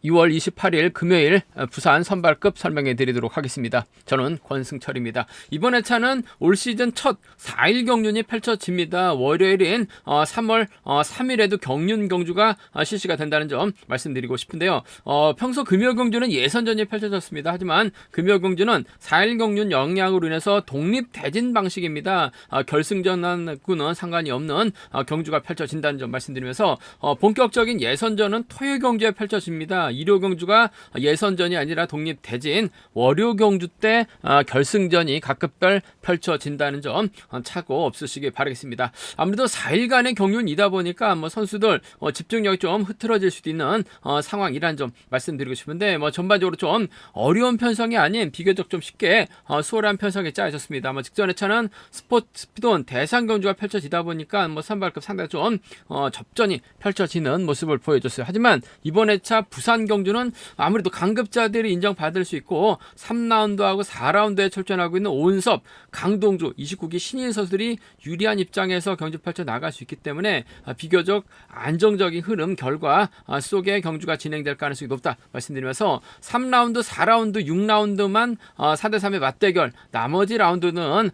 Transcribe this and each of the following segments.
2월 28일 금요일 부산 선발급 설명해 드리도록 하겠습니다. 저는 권승철입니다. 이번 회차는 올 시즌 첫 4일 경륜이 펼쳐집니다. 월요일인 3월 3일에도 경륜 경주가 실시가 된다는 점 말씀드리고 싶은데요. 평소 금요 경주는 예선전이 펼쳐졌습니다. 하지만 금요 경주는 4일 경륜 영향으로 인해서 독립 대진 방식입니다. 결승전하고는 상관이 없는 경주가 펼쳐진다는 점 말씀드리면서 본격적인 예선전은 토요 경주에 펼쳐집니다. 일요 경주가 예선전이 아니라 독립 대진 월요 경주 때 결승전이 각급별 펼쳐진다는 점 착오 없으시길 바라겠습니다. 아무래도 4일간의 경륜이다 보니까 선수들 집중력이 좀 흐트러질 수도 있는 상황이란 점 말씀드리고 싶은데 전반적으로 좀 어려운 편성이 아닌 비교적 좀 쉽게 수월한 편성이 짜여졌습니다. 직전 회차는 스피드온 대상 경주가 펼쳐지다 보니까 선발급 상당히 좀 접전이 펼쳐지는 모습을 보여줬어요. 하지만 이번 회차 부산 경주는 아무래도 강급자들이 인정받을 수 있고 3라운드하고 4라운드에 출전하고 있는 오은섭, 강동주, 29기 신인 선수들이 유리한 입장에서 경주 펼쳐 나갈 수 있기 때문에 비교적 안정적인 흐름 결과 속에 경주가 진행될 가능성이 높다 말씀드리면서 3라운드, 4라운드, 6라운드만 4대3의 맞대결, 나머지 라운드는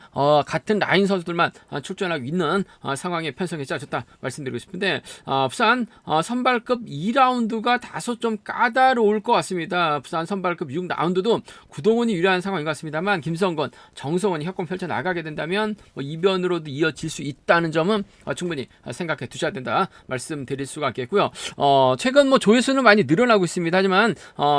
같은 라인 선수들만 출전하고 있는 상황에 편성이 짜졌다 말씀드리고 싶은데 부산 선발급 2라운드가 다소 좀 까다로울 것 같습니다. 부산 선발급 6라운드도 구동훈이 유리한 상황인 것 같습니다만 김성건, 정성원이 협공 펼쳐 나가게 된다면 이변으로도 이어질 수 있다는 점은 충분히 생각해 두셔야 된다 말씀드릴 수가 있겠고요. 최근 조회수는 많이 늘어나고 있습니다. 하지만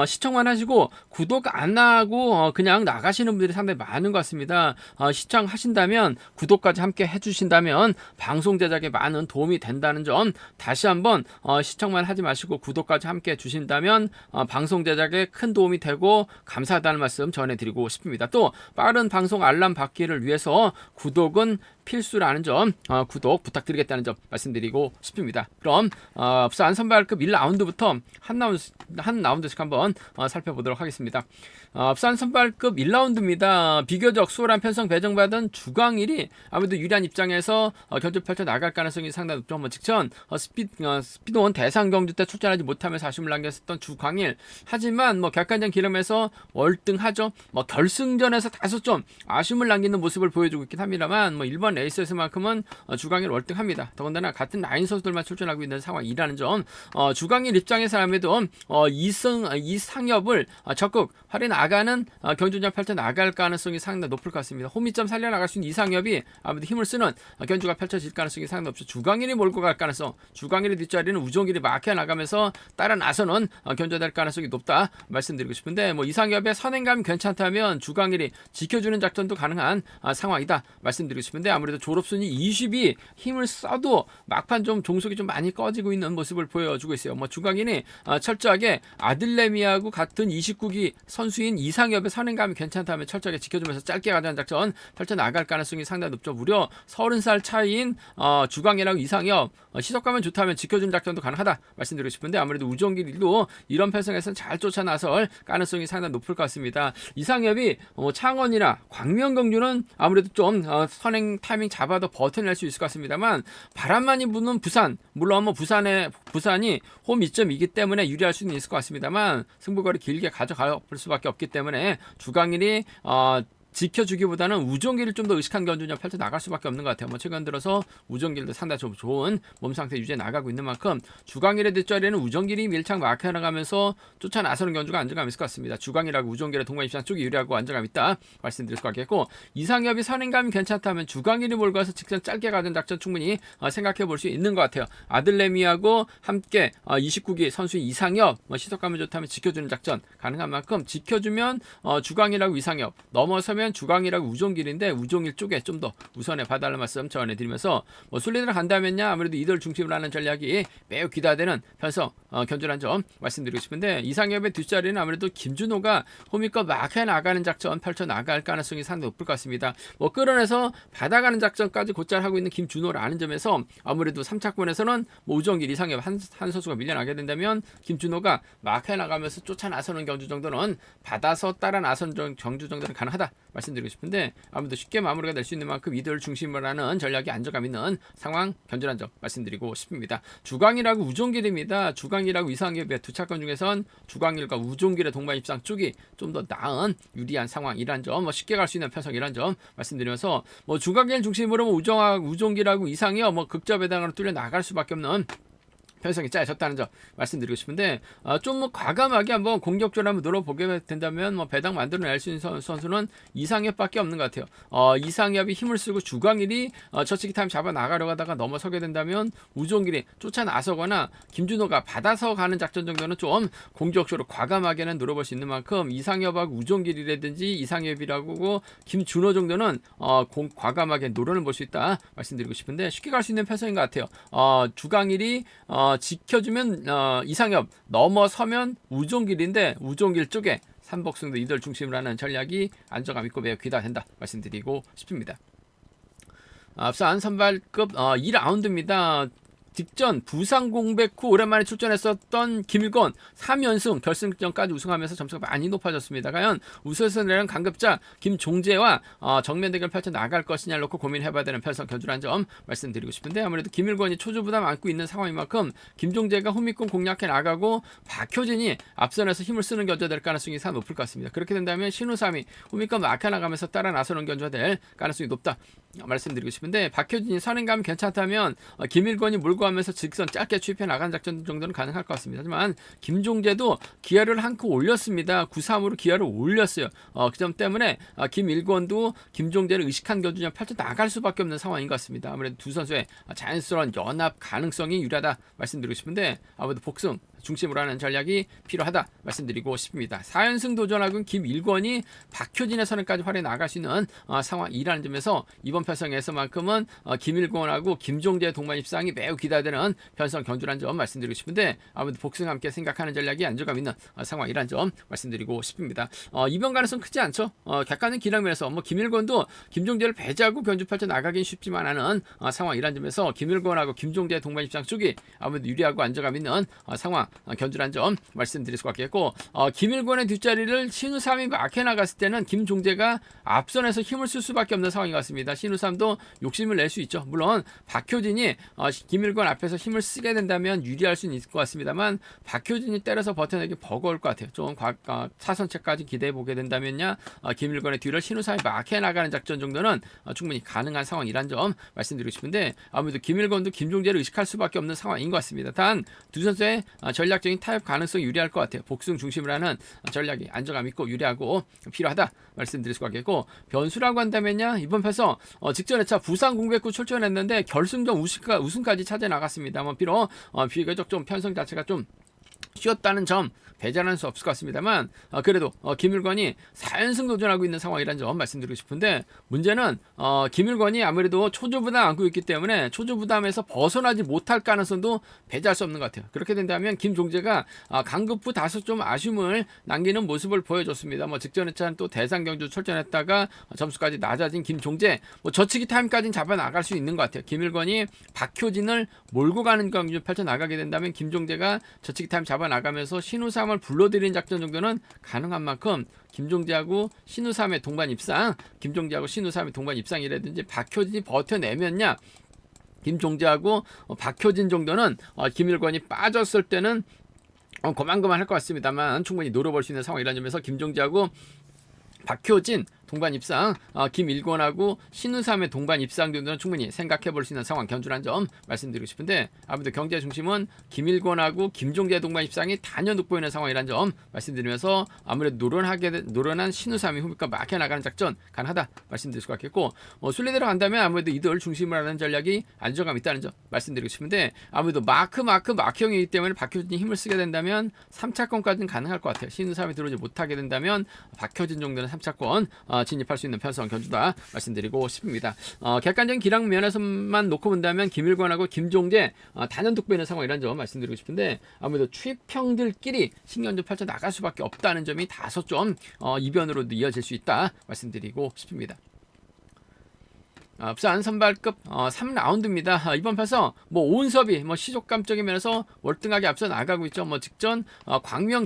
시청만 하시고 구독 안 하고 그냥 나가시는 분들이 상당히 많은 것 같습니다. 시청하신다면 구독까지 함께 해주신다면 방송 제작에 많은 도움이 된다는 점 다시 한번 시청만 하지 마시고 구독까지 함께 해주신다면 방송 제작에 큰 도움이 되고 감사하다는 말씀 전해드리고 싶습니다. 또 빠른 방송 알람 받기를 위해서 구독은 필수라는 점 구독 부탁드리겠다는 점 말씀드리고 싶습니다. 그럼 부산 선발급 1라운드부터 한 라운드씩 한번 살펴보도록 하겠습니다. 부산 선발급 1라운드입니다. 비교적 수월한 편성 배정받은 주광일이 아무래도 유리한 입장에서 경주 펼쳐 나갈 가능성이 상당히 높죠. 직전 스피드온 대상 경주 때 출전하지 못하면서 아쉬움을 남겼었던 주광일. 하지만 객관적 기름에서 월등하죠. 결승전에서 다소 좀 아쉬움을 남기는 모습을 보여주고 있긴 합니다만 일본 레이스에서만큼은 주광일 월등합니다. 더군다나 같은 라인 선수들만 출전하고 있는 상황이라는 점 주광일 입장에서라면도 이상엽을 적극 활용 나가는 경주전 펼쳐 나갈 가능성이 상당히 높을 것 같습니다. 홈이점 살려나갈 수 있는 이상엽이 아무래도 힘을 쓰는 경주가 펼쳐질 가능성이 상당히 높죠. 주광일이 몰고 갈 가능성, 주광일의 뒷자리는 우종길이 막혀 나가면서 따라 나서는 견주될 가능성이 높다 말씀드리고 싶은데 이상엽의 선행감이 괜찮다면 주광일이 지켜주는 작전도 가능한 상황이다 말씀드리고 싶은데 아무래도 졸업순위 20이 힘을 써도 막판 좀 종속이 좀 많이 꺼지고 있는 모습을 보여주고 있어요. 주광일이 철저하게 아들레미하고 같은 29기 선수인 이상엽의 선행감이 괜찮다면 철저하게 지켜주면서 짧게 가자는 작전 펼쳐나갈 가능성이 상당히 높죠. 무려 30살 차이인 주광일하고 이상엽 시속감은 좋다면 지켜주는 작전도 가능하다 말씀드리고 싶은데 아무래도 우정길도 이런 편성에서는 잘 쫓아나설 가능성이 상당히 높을 것 같습니다. 이상엽이 창원이나 광명경주는 아무래도 좀 선행 타이밍 잡아도 버텨낼 수 있을 것 같습니다만 바람 많이 부는 부산, 물론 부산이 홈 이점이기 때문에 유리할 수는 있을 것 같습니다만 승부거리 길게 가져갈 수밖에 없기 때문에 주광일이 지켜주기보다는 우종길을 좀 더 의식한 견주냐 펼쳐 나갈 수밖에 없는 것 같아요. 최근 들어서 우종길도 상당히 좀 좋은 몸 상태 유지해 나가고 있는 만큼 주광일의 뒷자리에는 우종길이 밀착 막혀 나가면서 쫓아 나서는 견주가 안정감 있을 것 같습니다. 주광일하고 우종길의 동반 입장 쪽이 유리하고 안정감 있다 말씀드릴 수 같겠고 이상엽이 선행감이 괜찮다면 주광일이 몰고 와서 직전 짧게 가는 작전 충분히 생각해 볼 수 있는 것 같아요. 아들레미하고 함께 29기 선수인 이상엽 시속감이 좋다면 지켜주는 작전 가능한 만큼 지켜주면 주광일하고 이상엽 넘어서면 주광일하고 우종길인데 우종길 쪽에 좀 더 우선에 봐달라는 말씀 전해드리면서 순리대로 간다면요 아무래도 이들 중심으로 하는 전략이 매우 기대되는 편성 견주란 점 말씀드리고 싶은데 이상엽의 뒷자리는 아무래도 김준호가 홈이껏 막혀 나가는 작전 펼쳐 나갈 가능성이 상당히 높을 것 같습니다. 끌어내서 받아가는 작전까지 곧잘 하고 있는 김준호라는 점에서 아무래도 3차권에서는 우종길 이상엽 한 선수가 밀려나게 된다면 김준호가 막혀 나가면서 쫓아 나서는 경주 정도는 받아서 따라 나선 경주 정도는 가능하다 말씀드리고 싶은데 아무래도 쉽게 마무리가 될 수 있는 만큼 이들 중심으로 하는 전략이 안정감 있는 상황 견주란 점 말씀드리고 싶습니다. 주광일하고 우종길입니다. 주광일하고 이상협의 두 차권 중에선 주광일과 우종길의 동반 입상 쪽이 좀 더 나은 유리한 상황이란 점, 뭐 쉽게 갈 수 있는 편성이란 점 말씀드리면서 뭐 주광일 중심으로 우종길하고 이상협 뭐 극저배당으로 뚫려 나갈 수밖에 없는 편성이 짜여졌다는 점 말씀드리고 싶은데 좀 뭐 과감하게 한번 공격적으로 한번 놀아보게 된다면 뭐 배당 만들어낼 수 있는 선수는 이상협밖에 없는 것 같아요. 이상협이 힘을 쓰고 주광일이 저치기 타임 잡아 나가려고 하다가 넘어서게 된다면 우종길이 쫓아 나서거나 김준호가 받아서 가는 작전 정도는 좀 공격적으로 과감하게는 놀아볼 수 있는 만큼 이상협하고 우종길이라든지 이상협이라고 김준호 정도는 과감하게 노려는 볼 수 있다 말씀드리고 싶은데 쉽게 갈 수 있는 편성인 것 같아요. 주광일이 지켜주면 이상협, 넘어서면 우종길인데 우종길 쪽에 삼복승도 이들 중심으로 하는 전략이 안정감 있고 매우 귀다된다 말씀드리고 싶습니다. 앞선 선발급 2라운드입니다. 직전 부상 공백 후 오랜만에 출전했었던 김일권 3연승 결승전까지 우승하면서 점수가 많이 높아졌습니다. 과연 우승에서 내려온 강급자 김종재와 정면 대결 펼쳐 나갈 것이냐를 놓고 고민해봐야 되는 편성 견주란 점 말씀드리고 싶은데 아무래도 김일권이 초조 부담 안고 있는 상황인 만큼 김종재가 후미권 공략해 나가고 박효진이 앞선에서 힘을 쓰는 견주가 될 가능성이 상당히 높을 것 같습니다. 그렇게 된다면 신우삼이 후미권 막혀 나가면서 따라 나서는 견주가 될 가능성이 높다 말씀드리고 싶은데 박효진이 선행감 괜찮다면 김일권이 몰고 하면서 직선 짧게 추입해 나간 작전 정도는 가능할 것 같습니다. 하지만 김종재도 기아를 한 코 올렸습니다. 9-3으로 기아를 올렸어요. 그 점 때문에 김일권도 김종재를 의식한 견주냐 펼쳐 나갈 수밖에 없는 상황인 것 같습니다. 아무래도 두 선수의 자연스러운 연합 가능성이 유리하다 말씀드리고 싶은데 아무래도 복승 중심으로 하는 전략이 필요하다 말씀드리고 싶습니다. 4연승 도전하고 김일권이 박효진의 선행까지 활용해 나갈 수 있는 상황이라는 점에서 이번 편성에서만큼은 김일권하고 김종재의 동반 입상이 매우 기대되는 편성 견주란 점 말씀드리고 싶은데 아무래도 복승 함께 생각하는 전략이 안정감 있는 상황이란 점 말씀드리고 싶습니다. 이번 가능성 크지 않죠. 객관적인 기량면에서 뭐 김일권도 김종재를 배제하고 견주 펼쳐 나가긴 쉽지만 않은 상황이란 점에서 김일권하고 김종재의 동반 입상 쪽이 아무래도 유리하고 안정감 있는 상황 견주란 점 말씀드릴 수가 있겠고 김일권의 뒷자리를 신우삼이 막혀 나갔을 때는 김종재가 앞선에서 힘을 쓸 수밖에 없는 상황인 것 같습니다. 신우삼도 욕심을 낼 수 있죠. 물론 박효진이 김일권 앞에서 힘을 쓰게 된다면 유리할 수는 있을 것 같습니다만 박효진이 때려서 버텨내기 버거울 것 같아요. 좀 차선책까지 기대해 보게 된다면야 김일권의 뒤를 신우삼이 막혀 나가는 작전 정도는 충분히 가능한 상황이란 점 말씀드리고 싶은데 아무래도 김일권도 김종재를 의식할 수밖에 없는 상황인 것 같습니다. 단 두 선수의 전략적인 타협 가능성이 유리할 것 같아요. 복승 중심으로 하는 전략이 안정감 있고 유리하고 필요하다 말씀드릴 수가 있겠고 변수라고 한다면요 이번 편성 직전 회차 부상 공백 후 출전했는데 결승전 우승까지 차지해 나갔습니다. 비록 비교적 좀 편성 자체가 좀 쉬었다는 점 배제할 수 없을 것 같습니다만 그래도 김일권이 4연승 도전하고 있는 상황이라는 점 말씀드리고 싶은데 문제는 김일권이 아무래도 초조부담 안고 있기 때문에 초조부담에서 벗어나지 못할 가능성도 배제할 수 없는 것 같아요. 그렇게 된다면 김종재가 강급 후 다소 좀 아쉬움을 남기는 모습을 보여줬습니다. 직전 회차는 또 대상 경주 출전했다가 점수까지 낮아진 김종재 저치기 타임까지는 잡아 나갈 수 있는 것 같아요. 김일권이 박효진을 몰고 가는 경주 펼쳐 나가게 된다면 김종재가 저치기 타임 잡아 나가면서 신우삼을 불러들이는 작전 정도는 가능한 만큼 김종재하고 신우삼의 동반 입상, 김종재하고 신우삼의 동반 입상이라든지 박효진이 버텨내면야 김종재하고 박효진 정도는 김일권이 빠졌을 때는 고만고만 할 것 같습니다만 충분히 노려볼 수 있는 상황이라는 점에서 김종재하고 박효진 동반 입상, 김일권하고 신우삼의 동반 입상 정도는 충분히 생각해 볼 수 있는 상황 견주란 점 말씀드리고 싶은데 아무래도 경제 중심은 김일권하고 김종재 동반 입상이 단연 돋보이는 상황이란 점 말씀드리면서 아무래도 노련한 신우삼이 후미권 막혀 나가는 작전 가능하다 말씀드릴 수가 있겠고 순리대로 간다면 아무래도 이들 중심으로 하는 전략이 안정감 있다는 점 말씀드리고 싶은데 아무래도 마크형이기 때문에 박효진이 힘을 쓰게 된다면 3차권까지는 가능할 것 같아요. 신우삼이 들어오지 못하게 된다면 박효진 정도는 3차권 진입할 수 있는 편성 견주다 말씀드리고 싶습니다. 객관적인 기량 면에서만 놓고 본다면 김일권하고 김종재 단연 돋보이는 상황이라는 점 말씀드리고 싶은데 아무래도 취평들끼리 신경전 펼쳐 나갈 수밖에 없다는 점이 다소 좀 이변으로도 이어질 수 있다 말씀드리고 싶습니다. 부산 선발급 3라운드입니다. 이번 편성 오은섭이 시족감적인 면에서 월등하게 앞서 나가고 있죠. 직전 광명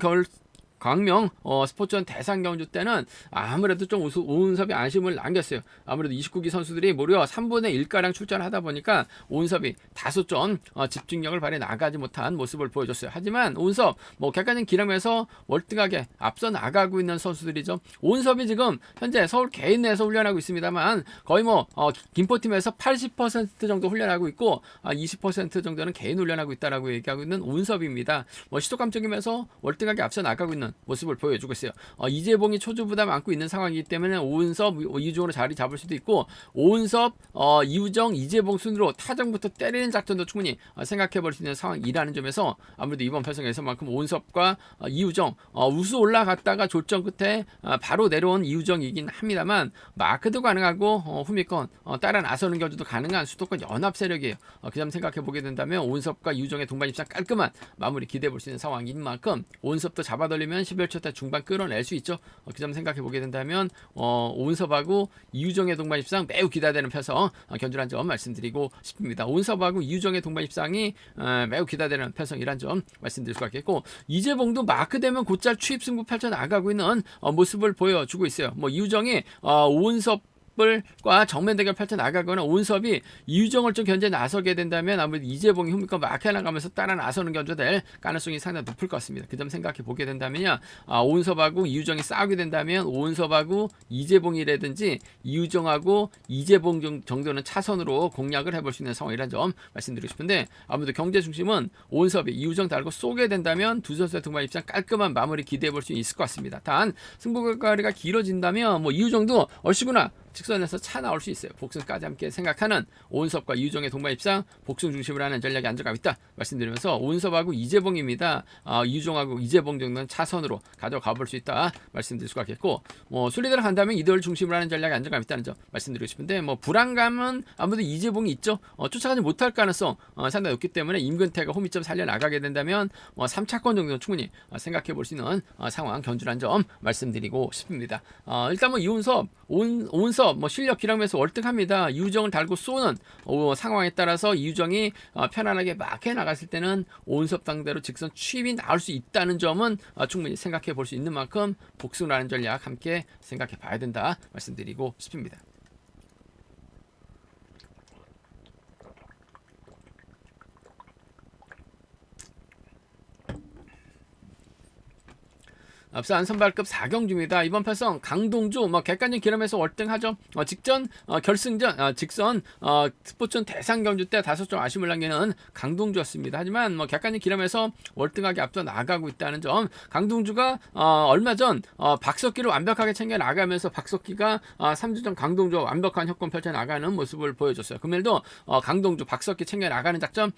광명 스포츠원 대상 경주 때는 아무래도 좀 오은섭이 안심을 남겼어요. 아무래도 29기 선수들이 무려 3분의 1가량 출전하다 보니까 오은섭이 다소 좀 집중력을 발휘 나가지 못한 모습을 보여줬어요. 하지만 오은섭 객관적인 기량에서 월등하게 앞서 나가고 있는 선수들이죠. 오은섭이 지금 현재 서울 개인 내에서 훈련하고 있습니다만 거의 김포팀에서 80% 정도 훈련하고 있고 20% 정도는 개인 훈련하고 있다라고 얘기하고 있는 오은섭입니다. 시도감적이면서 월등하게 앞서 나가고 있는 모습을 보여주고 있어요. 이재봉이 초주 부담 안고 있는 상황이기 때문에 오은섭, 이우정으로 자리 잡을 수도 있고 오은섭, 이우정, 이재봉 순으로 타정부터 때리는 작전도 충분히 생각해 볼 수 있는 상황이라는 점에서 아무래도 이번 편성에서만큼 오은섭과 이우정 우수 올라갔다가 졸전 끝에 바로 내려온 이우정이긴 합니다만 마크도 가능하고 후미권 따라 나서는 경주도 가능한 수도권 연합 세력이에요. 그 점 생각해 보게 된다면 오은섭과 이우정의 동반 입상 깔끔한 마무리 기대해 볼 수 있는 상황인 만큼 오은섭도 잡아돌리면 11초 대 중반 끌어낼 수 있죠. 그 점 생각해 보게 된다면 오은섭하고 이우정의 동반 입상 매우 기대되는 편성 견주란 점 말씀드리고 싶습니다. 오은섭하고 이우정의 동반 입상이 매우 기대되는 편성이란 점 말씀드릴 수가 있겠고 이재봉도 마크 되면 곧잘 추입 승부 펼쳐 나가고 있는 모습을 보여주고 있어요. 이우정이 오은섭 과 정면 대결 펼쳐 나가거나 오은섭이 이유정을 좀 견제 나서게 된다면 아무래도 이재봉이 후미권 막혀 나가면서 따라 나서는 견제될 가능성이 상당히 높을 것 같습니다. 그 점 생각해 보게 된다면요, 오은섭하고 이유정이 싸우게 된다면 오은섭하고 이재봉이라든지 이유정하고 이재봉 정도는 차선으로 공략을 해볼 수 있는 상황이라는 점 말씀드리고 싶은데 아무래도 경제 중심은 오은섭이 이유정 달고 쏘게 된다면 두 선수의 등반 입장 깔끔한 마무리 기대해 볼 수 있을 것 같습니다. 단 승부거리가 길어진다면 이유정도 얼씨구나 직선에서 차 나올 수 있어요. 복승까지 함께 생각하는 오은섭과 이우정의 동반 입상 복승 중심으로 하는 전략이 안정감 있다 말씀드리면서 오은섭하고 이재봉입니다. 이우정하고 이재봉 정도는 차선으로 가져가 볼 수 있다 말씀드릴 수가 있겠고 순리대로 간다면 이들 중심으로 하는 전략이 안정감 있다는 점 말씀드리고 싶은데 불안감은 아무래도 이재봉이 있죠. 쫓아가지 못할 가능성 상당히 높기 때문에 임근태가 홈이점 살려나가게 된다면 3차권 정도는 충분히 생각해 볼 수 있는 상황 견주란 점 말씀드리고 싶습니다. 일단 이우섭 오은섭 실력 기량에서 월등합니다. 이우정을 달고 쏘는 상황에 따라서 이우정이 편안하게 막 해 나갔을 때는 오은섭 상대로 직선 추입이 나올 수 있다는 점은 충분히 생각해 볼 수 있는 만큼 복승하는 전략 함께 생각해 봐야 된다 말씀드리고 싶습니다. 앞서 선발급 4경주입니다. 이번 편성 강동주 객관적 기량에서 월등하죠. 직전 결승전 직선 스포츠원 대상 경주 때 다소 좀 아쉬움을 남기는 강동주였습니다. 하지만 객관적 기량에서 월등하게 앞서 나가고 있다는 점, 강동주가 얼마 전 박석기를 완벽하게 챙겨 나가면서 박석기가 3주 전 강동주와 완벽한 협공 펼쳐 나가는 모습을 보여줬어요. 금일도 강동주 박석기 챙겨 나가는 작전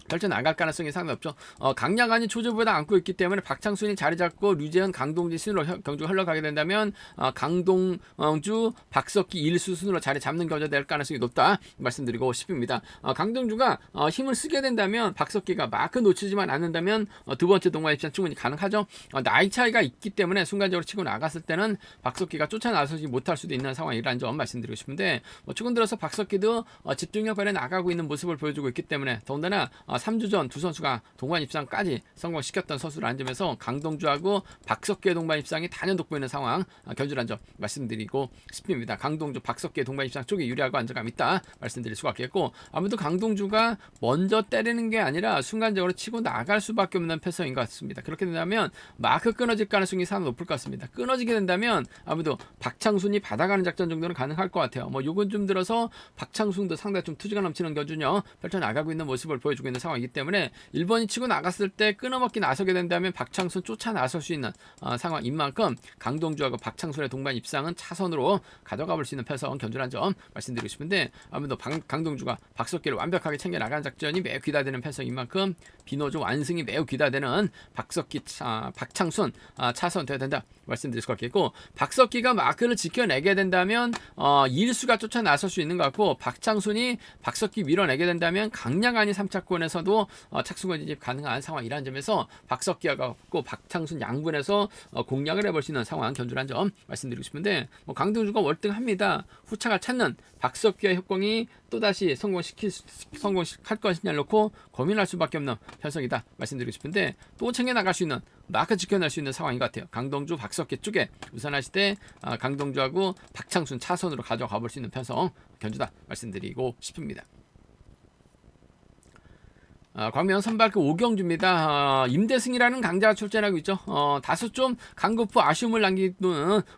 펼쳐 나갈 가능성이 상당히 높죠. 강량한이 초조보다 안고 있기 때문에 박창순이 자리 잡고 류재현, 강동진 순으로 경주가 흘러가게 된다면 강동주, 박석기 1수 순으로 자리 잡는 경주가 될 가능성이 높다 말씀드리고 싶습니다. 강동주가 힘을 쓰게 된다면 박석기가 마크 놓치지만 않는다면 두 번째 동반 입장 충분히 가능하죠. 나이 차이가 있기 때문에 순간적으로 치고 나갔을 때는 박석기가 쫓아 나서지 못할 수도 있는 상황이라는 점 말씀드리고 싶은데 최근 들어서 박석기도 집중력 발휘 나가고 있는 모습을 보여주고 있기 때문에 더군다나 3주 전 두 선수가 동반 입상까지 성공시켰던 선수라는 점에서 강동주하고 박석기의 동반 입상이 단연 돋보이는 상황 견주란 점 말씀드리고 싶습니다. 강동주, 박석기의 동반 입상 쪽이 유리하고 안정감 있다 말씀드릴 수가 있겠고 아무래도 강동주가 먼저 때리는 게 아니라 순간적으로 치고 나갈 수밖에 없는 패턴인 것 같습니다. 그렇게 된다면 마크 끊어질 가능성이 상당히 높을 것 같습니다. 끊어지게 된다면 아무래도 박창순이 받아가는 작전 정도는 가능할 것 같아요. 요건 좀 들어서 박창순도 상당히 좀 투지가 넘치는 견주녀 펼쳐 나가고 있는 모습을 보여주고 있는 상황이기 때문에 1번이 치고 나갔을 때 끊어먹기 나서게 된다면 박창순 쫓아 나설 수 있는 상황인 만큼 강동주하고 박창순의 동반 입상은 차선으로 가져가 볼 수 있는 패선 견주란 점 말씀드리고 싶은데 아무래도 강동주가 박석기를 완벽하게 챙겨 나가는 작전이 매우 기대되는 패선인 만큼 비노조 완승이 매우 기대되는 박석기 박창순 차선 되어야 된다 말씀드릴 수가 있겠고 박석기가 마크를 지켜내게 된다면 이일수가 쫓아 나설 수 있는 것 같고 박창순이 박석기 밀어내게 된다면 강량한이 3차권에서도 착수권 진입 가능한 상황이라는 점에서 박석기하고 박창순 양분에서 공략을 해볼 수 있는 상황 견주란 점 말씀드리고 싶은데 강동주가 월등합니다. 후차가 찾는 박석기의 협공이 또다시 성공할 것이냐를 놓고 고민할 수밖에 없는 편성이다 말씀드리고 싶은데 또 챙겨나갈 수 있는 마크 지켜낼 수 있는 상황인 것 같아요. 강동주, 박석기 쪽에 우선하실 때 강동주하고 박창순 차선으로 가져가 볼 수 있는 편성 견주다 말씀드리고 싶습니다. 광명 선발급 오경주입니다. 임대승이라는 강자가 출전하고 있죠. 다소 좀 강급부 아쉬움을 남기는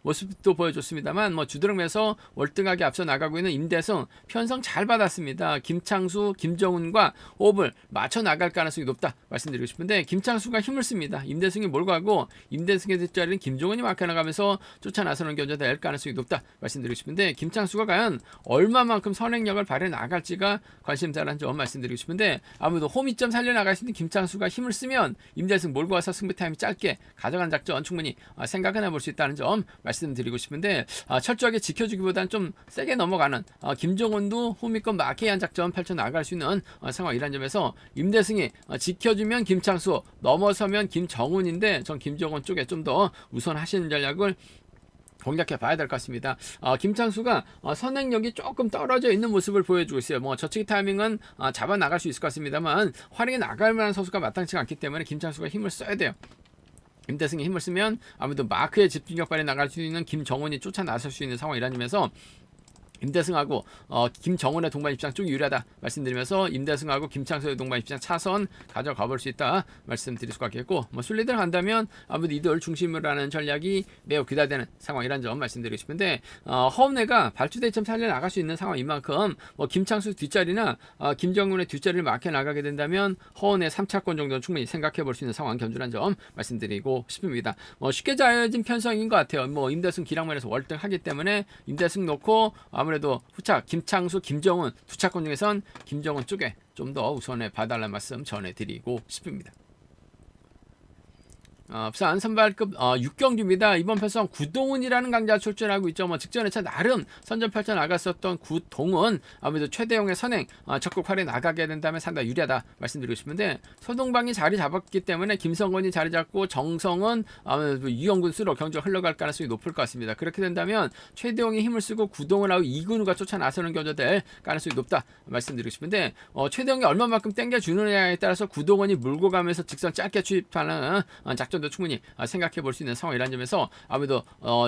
모습도 보여줬습니다만 주드럼에서 월등하게 앞서 나가고 있는 임대승 편성 잘 받았습니다. 김창수, 김정훈과 호흡을 맞춰 나갈 가능성이 높다 말씀드리고 싶은데 김창수가 힘을 씁니다. 임대승이 몰고 가고 임대승의 뒷자리는 김정훈이 막혀나가면서 쫓아 나서는 견제가 될 가능성이 높다 말씀드리고 싶은데 김창수가 과연 얼마만큼 선행력을 발휘해 나갈지가 관심사라는 점 말씀드리고 싶은데 아무래도 홈이점 살려나갈 수 있는 김창수가 힘을 쓰면 임대승 몰고 와서 승부 타임이 짧게 가져간 작전 충분히 생각은 해볼 수 있다는 점 말씀드리고 싶은데 철저하게 지켜주기보다는 좀 세게 넘어가는 김정훈도 홈이권 마케이한 작전 펼쳐나갈 수 있는 상황이라는 점에서 임대승이 지켜주면 김창수 넘어서면 김정훈인데 전 김정훈 쪽에 좀 더 우선하시는 전략을 공략해 봐야 될 것 같습니다. 김창수가 선행력이 조금 떨어져 있는 모습을 보여주고 있어요. 저치기 타이밍은 잡아 나갈 수 있을 것 같습니다만 활용해 나갈 만한 선수가 마땅치 않기 때문에 김창수가 힘을 써야 돼요. 임대승이 힘을 쓰면 아무래도 마크에 집중력 발휘 나갈 수 있는 김정훈이 쫓아 나설 수 있는 상황이라는 점에서 임대승하고 김정훈의 동반 입장 쪽이 유리하다 말씀드리면서 임대승하고 김창수의 동반 입장 차선 가져가 볼 수 있다 말씀드릴 수가 있겠고 순리대로 간다면 아무래도 이들 중심으로 하는 전략이 매우 기대되는 상황이라는 점 말씀드리고 싶은데 허운회가 발주대 점 살려 나갈 수 있는 상황인 만큼 김창수 뒷자리나 김정훈의 뒷자리를 막혀 나가게 된다면 허운회 3차권 정도는 충분히 생각해 볼 수 있는 상황 견주라는 점 말씀드리고 싶습니다. 쉽게 짜여진 편성인 것 같아요. 임대승 기량면에서 월등하기 때문에 임대승 놓고 아무래도 후차 김창수, 김정훈 두 차권 중에선 김정훈 쪽에 좀 더 우선해 봐달라는 말씀 전해드리고 싶습니다. 부산 선발급 6경주입니다. 이번 편성 구동훈이라는 강자가 출전하고 있죠. 직전에 나름 선전 펼쳐 나갔었던 구동훈 아무래도 최대용의 선행 적극 활에 나가게 된다면 상당히 유리하다 말씀드리고 싶은데 서동방이 자리 잡았기 때문에 김성건이 자리 잡고 정성은 아무래도 이영군 수로 경주가 흘러갈 가능성이 높을 것 같습니다. 그렇게 된다면 최대용이 힘을 쓰고 구동훈하고 이근우가 쫓아 나서는 견제될 가능성이 높다 말씀드리고 싶은데 최대용이 얼마만큼 땡겨주느냐에 따라서 구동훈이 물고 가면서 직선 짧게 추입하는 작전 도 충분히 생각해 볼 수 있는 상황이라는 점에서 아무래도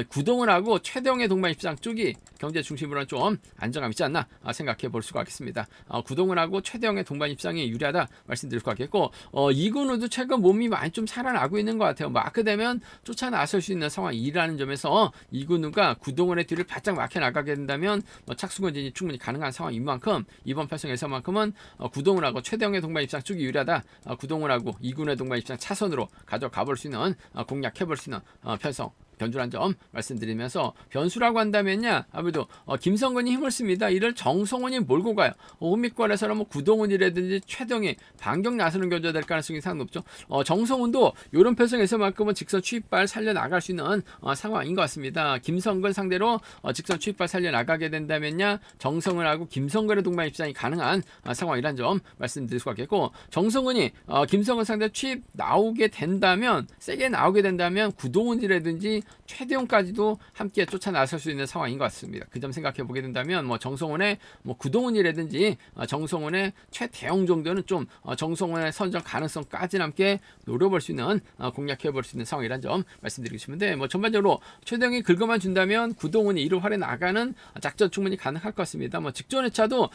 구동훈하고 최대용의 동반 입장 쪽이 경제 중심으로는 좀 안정감 있지 않나 생각해 볼 수가 있겠습니다. 구동훈하고 최대용의 동반 입장이 유리하다 말씀드릴 수가 있겠고 이근우도 최근 몸이 많이 좀 살아나고 있는 것 같아요. 마크 되면 쫓아 나설 수 있는 상황이라는 점에서 이근우가 구동훈의 뒤를 바짝 막혀 나가게 된다면 착수건진이 충분히 가능한 상황인 만큼 이번 편성에서만큼은 구동훈하고 최대용의 동반 입장 쪽이 유리하다. 구동훈하고 이근우의 동반 입장 차선으로 가져가 볼 수 있는 공략해 볼 수 있는 편성 변수란 점 말씀드리면서 변수라고 한다면요 아무래도 김성근이 힘을 씁니다. 이를 정성훈이 몰고 가요. 홈미권에서는 구동훈이라든지 최동이 반격 나서는 견제가 될 가능성이 상당히 높죠. 정성훈도 이런 편성에서만큼은 직선 추입발 살려 나갈 수 있는 상황인 것 같습니다. 김성근 상대로 직선 추입발 살려 나가게 된다면요 정성훈하고 김성근의 동반 입장이 가능한 상황이란 점 말씀드릴 수가 있겠고 정성훈이 김성근 상대 추입 나오게 된다면 세게 나오게 된다면 구동훈이라든지 최대용까지도 함께 쫓아 나설 수 있는 상황인 것 같습니다. 그 점 생각해 보게 된다면 정성훈의 구동훈이라든지 정성훈의 최대용 정도는 좀 정성훈의 선정 가능성까지 함께 노려볼 수 있는 공략해 볼 수 있는 상황이란 점 말씀드리고 싶은데 전반적으로 최대용이 긁어만 준다면 구동훈이 이를 활에 나가는 작전 충분히 가능할 것 같습니다. 직전 회차도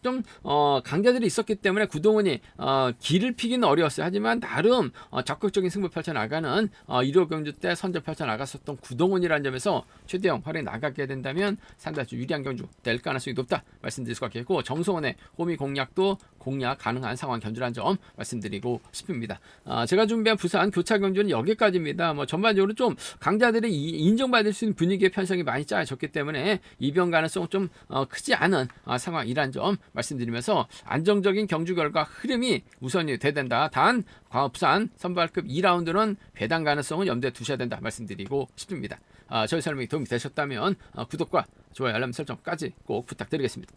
좀 강자들이 있었기 때문에 구동훈이 길을 피기는 어려웠어요. 하지만 나름 적극적인 승부 펼쳐나가는 1호 경주 때 선전 펼쳐나갔었던 구동훈이라는 점에서 최대형 활에 나가게 된다면 상당히 유리한 경주 될 가능성이 높다 말씀드릴 수가 있겠고 정성훈의 홈이 공략도 공략 가능한 상황 견주라는 점 말씀드리고 싶습니다. 제가 준비한 부산 교차 경주는 여기까지입니다. 전반적으로 좀 강자들이 인정받을 수 있는 분위기의 편성이 많이 짜여졌기 때문에 이변 가능성은 좀 크지 않은 상황이란 점 말씀드리면서 안정적인 경주 결과 흐름이 우선이 돼야 된다. 단 부산 선발급 2라운드는 배당 가능성은 염두에 두셔야 된다 말씀드리고 싶습니다. 저희 설명이 도움이 되셨다면 구독과 좋아요 알람 설정까지 꼭 부탁드리겠습니다.